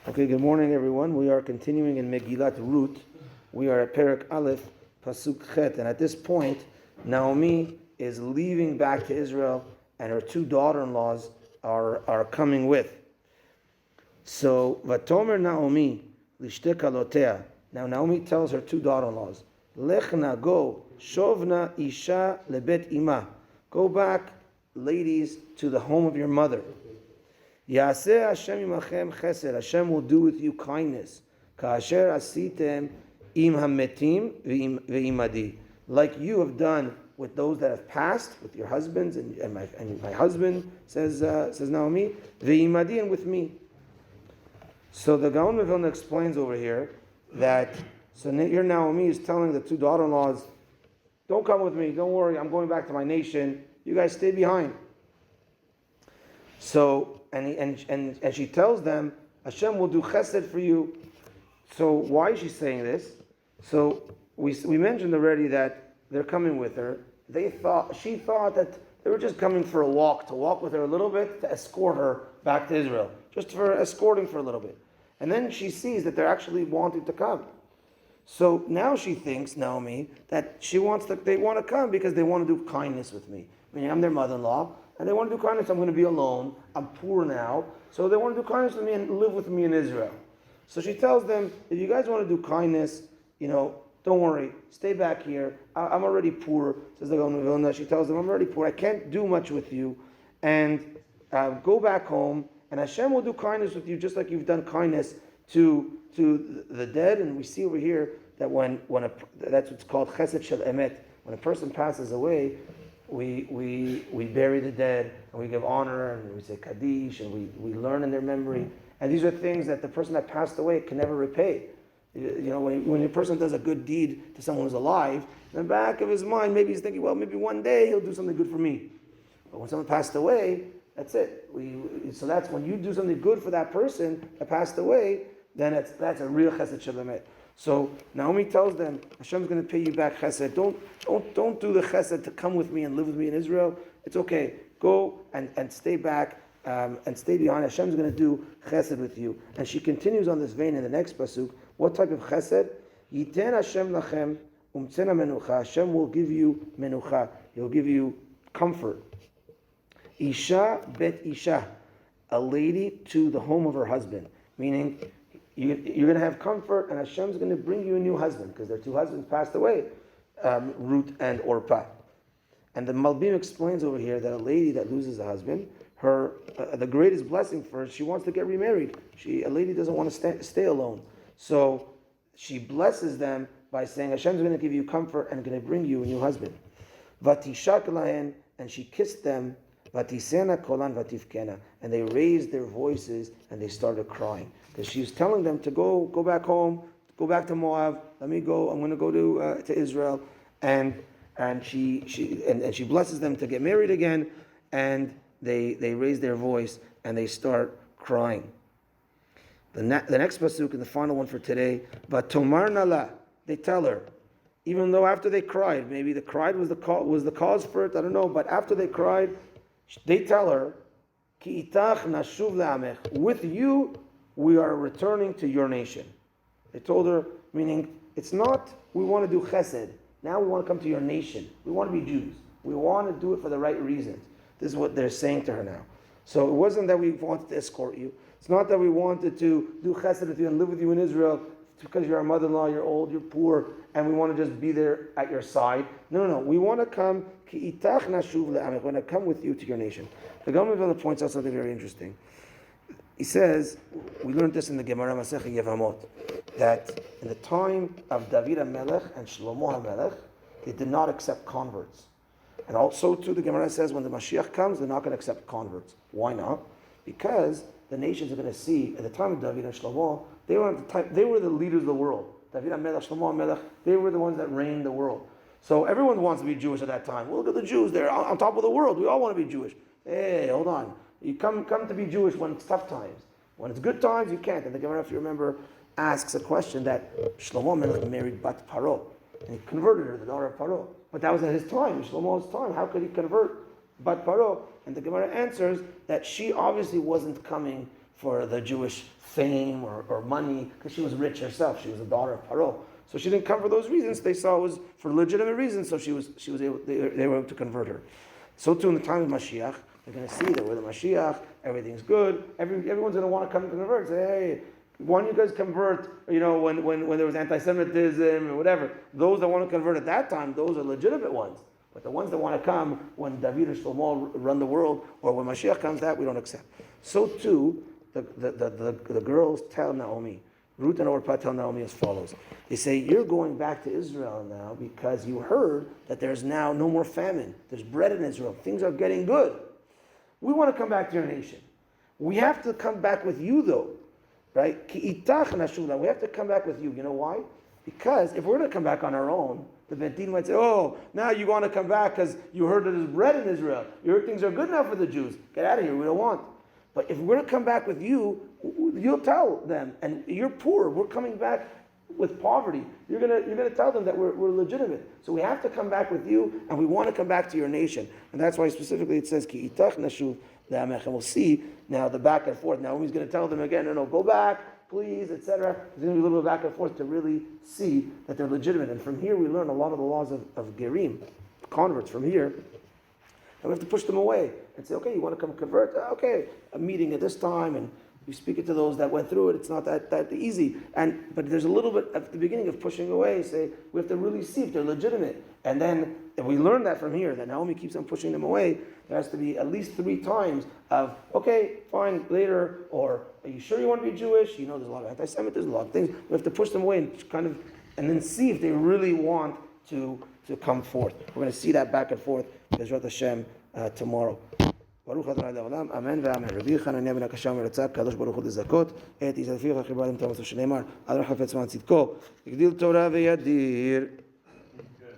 Okay, good morning, everyone. We are continuing in Megilat Ruth. We are at Perek Aleph, Pasuk Chet, and at this point, Naomi is leaving back to Israel, and her two daughter-in-laws are coming with. So, Vatomer Naomi lishte kalotea. Now Naomi tells her two daughter-in-laws, Lechna, go, Shovna isha lebet ima. Go back, ladies, to the home of your mother. Yaseh Hashem imachem chesed. Hashem will do with you kindness. Ka'asher asitem im hametim ve'imadi. Like you have done with those that have passed, with your husbands and my husband, says Naomi, ve'imadi, and with me. So the Gaon of Vilna explains over here that, so here Naomi is telling the two daughter-in-laws, don't come with me, don't worry, I'm going back to my nation, you guys stay behind. So, and she tells them, Hashem will do chesed for you. So why is she saying this? So we mentioned already that they're coming with her. She thought that they were just coming for a walk, to walk with her a little bit, to escort her back to Israel, just for escorting for a little bit. And then she sees that they're actually wanting to come. So now she thinks, Naomi, that they want to come because they want to do kindness with me. Meaning I'm their mother-in-law, and they want to do kindness. I'm going to be alone. I'm poor now. So they want to do kindness with me and live with me in Israel. So she tells them, if you guys want to do kindness, don't worry. Stay back here. I'm already poor, says the Gaon of Vilna. She tells them, I'm already poor. I can't do much with you. And go back home, and Hashem will do kindness with you just like you've done kindness to the dead. And we see over here that that's what's called chesed shel emet. When a person passes away, we bury the dead, and we give honor, and we say kaddish, and we learn in their memory. And these are things that the person that passed away can never repay. When a person does a good deed to someone who's alive, in the back of his mind, maybe he's thinking, well, maybe one day he'll do something good for me. But when someone passed away, that's it. So that's when you do something good for that person that passed away, then that's a real chesed shel emet. So Naomi tells them, Hashem's going to pay you back chesed. Don't do the chesed to come with me and live with me in Israel. It's okay. Go and stay back and stay behind. Hashem's going to do chesed with you. And she continues on this vein in the next pasuk. What type of chesed? Yiten Hashem lachem umtzena menucha. Hashem will give you menucha. He'll give you comfort. Isha bet isha. A lady to the home of her husband. Meaning, you're going to have comfort, and Hashem's going to bring you a new husband, because their two husbands passed away, Ruth and Orpah. And the Malbim explains over here that a lady that loses a husband, the greatest blessing for her, she wants to get remarried. A lady doesn't want to stay alone. So she blesses them by saying, Hashem's going to give you comfort and going to bring you a new husband. Vatishak lahen, and she kissed them, Vatisena kolan vatifkena, and they raised their voices and they started crying, because she was telling them to go back home, go back to Moab. Let me go. I'm going to go to Israel, and she blesses them to get married again, and they raise their voice and they start crying. The next pasuk and the final one for today, Vatomar nala, they tell her, even though after they cried, maybe the cry was the cause for it, I don't know, but after they cried, they tell her, Ki itach nashuv le'amech, with you we are returning to your nation. They told her, meaning it's not we want to do chesed, now we want to come to your nation. We want to be Jews. We want to do it for the right reasons. This is what they're saying to her now. So it wasn't that we wanted to escort you. It's not that we wanted to do chesed with you and live with you in Israel because you're our mother-in-law, you're old, you're poor, and we want to just be there at your side. No. We want to come, ki itach nashuv le'amech, we want to come with you to your nation. The Gaon of Vilna points out something very interesting. He says, we learned this in the Gemara Masechet Yevamot, that in the time of David HaMelech and Shlomo HaMelech, they did not accept converts. And also too, the Gemara says, when the Mashiach comes, they're not going to accept converts. Why not? Because the nations are going to see, at the time of David and Shlomo, they were the leaders of the world. David HaMelech, Shlomo HaMelech, they were the ones that reigned the world. So everyone wants to be Jewish at that time. Well, look at the Jews, they're on top of the world. We all want to be Jewish. Hey, hold on. You come to be Jewish when it's tough times. When it's good times, you can't. And the Gemara, if you remember, asks a question that Shlomo HaMelech married Bat Paro, and he converted her, the daughter of Paro. But that was at his time, Shlomo's time. How could he convert Bat Paro? And the Gemara answers that she obviously wasn't coming for the Jewish fame or money, because she was rich herself. She was a daughter of Paro. So she didn't come for those reasons. They saw it was for legitimate reasons, so they were able to convert her. So too in the time of Mashiach, they're going to see that with the Mashiach, everything's good. Everyone's going to want to come and convert. Say, hey, why don't you guys convert, when there was anti-Semitism or whatever. Those that want to convert at that time, those are legitimate ones. But the ones that want to come when David or Shlomo run the world, or when Mashiach comes, that we don't accept. So too, the girls tell Naomi, Ruth and Orpah tell Naomi as follows. They say, you're going back to Israel now because you heard that there's now no more famine. There's bread in Israel. Things are getting good. We want to come back to your nation. We have to come back with you though. Right? We have to come back with you. You know why? Because if we're going to come back on our own, the Beit Din might say, oh, now you want to come back because you heard that there's bread in Israel. You heard things are good now for the Jews. Get out of here. We don't want. But if we're going to come back with you, you'll tell them, and you're poor. We're coming back with poverty. You're gonna tell them that we're legitimate. So we have to come back with you, and we want to come back to your nation. And that's why specifically it says, Ki itach nashuv le'amech. And we'll see now the back and forth. Naomi's going to tell them again, no, go back, please, etc. There's going to be a little bit of back and forth to really see that they're legitimate. And from here we learn a lot of the laws of Gerim, converts from here. And we have to push them away and say, okay, you want to come convert? Okay, a meeting at this time, and you speak it to those that went through it. It's not that easy. But there's a little bit at the beginning of pushing away. Say, we have to really see if they're legitimate. And then if we learn that from here, that Naomi keeps on pushing them away, there has to be at least 3 times of, okay, fine, later, or are you sure you want to be Jewish? There's a lot of anti-Semitism, a lot of things. We have to push them away and then see if they really want to come forth. We're going to see that back and forth, Bezrat Hashem, tomorrow. ברוך ה' לעולם, אמן ואמן. רבי חנניה בן הקשה מרצה, הקדוש ברוך הוא לזכות, את יזלפיך חיבה למתאמתו שנאמר, על חפץ מען צדקו, הגדיל תורה וידיר.